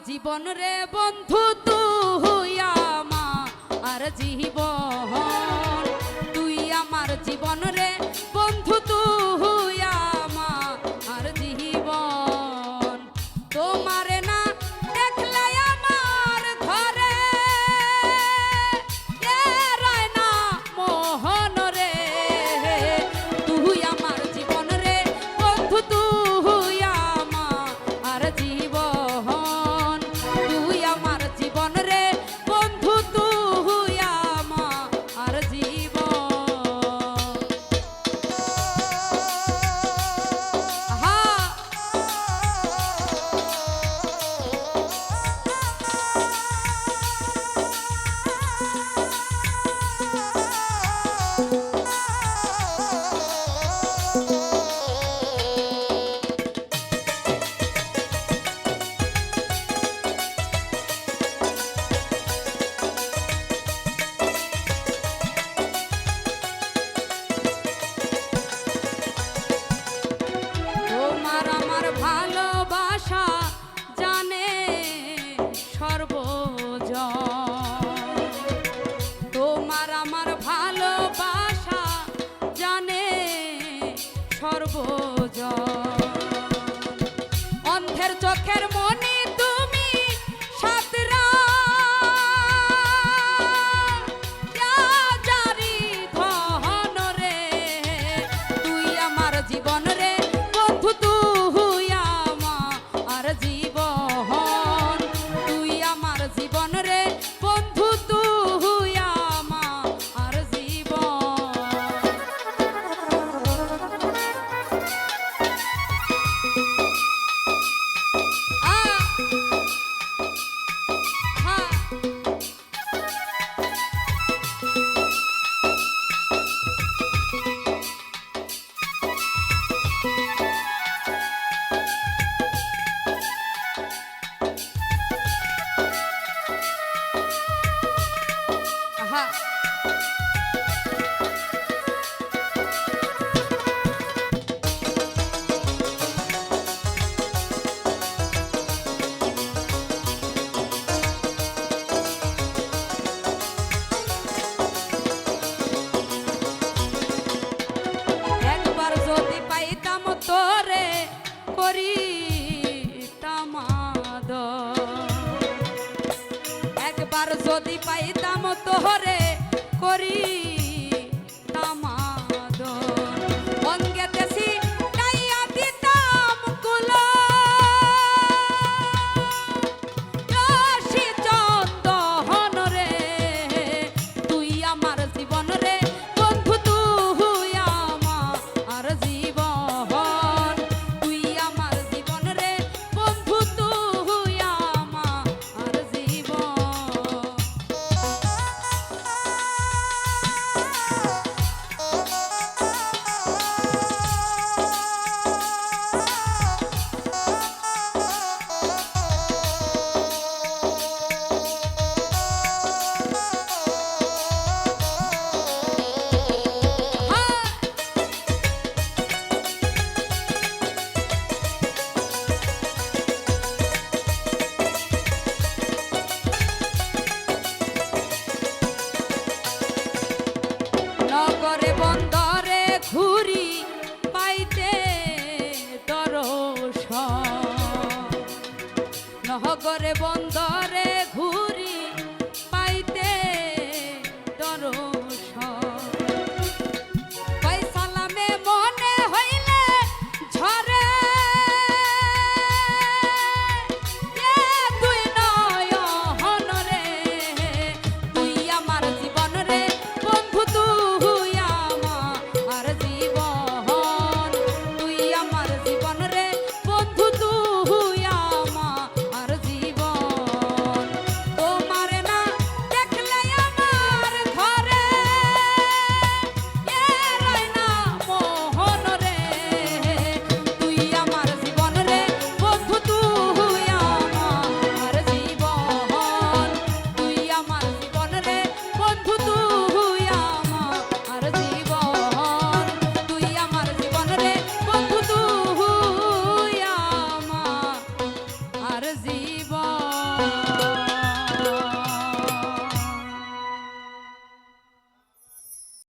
জীবন রে বন্ধু তুই আমার জীবন, তুই আমার জীবন রে বন্ধু তুই আমার জীবন। তোমারে না দেখলে আমার ঘরে রয় না মোহন রে, তুই আমার জীবন রে বন্ধু তুই আমার জীবন, তুই আমার জীবন রে বন্ধু তুই আমার জীবন। তোমার আমার ভালোবাসা জানে সর্বজন, তোমার আমার ভালোবাসা জানে সর্বজন। অন্ধের চোখের মনি তুমি সাতরা জারি ধন রে, তুই আমার জীবন রে বন্ধু তুই আমার জীবন, তুই আমার জীবন রে বন্ধু তুই আমার জীবন। আহা একবার যদি পাইতাম তোরে করিতাম আদর, একবার যদি পাইতাম তোরে করিতাম আদর, অঙ্গেতে ছিটাইয়া দিতাম কুলো রশি চন্দন রে, তুই আমার জীবন রে বন্ধু তুই আমার জীবন, তুই আমার জীবন রে বন্ধু তুই আমার জীবন। নগরে বন্দরে ঘুরি পাইতে দর্শন, নগরে বন্দরে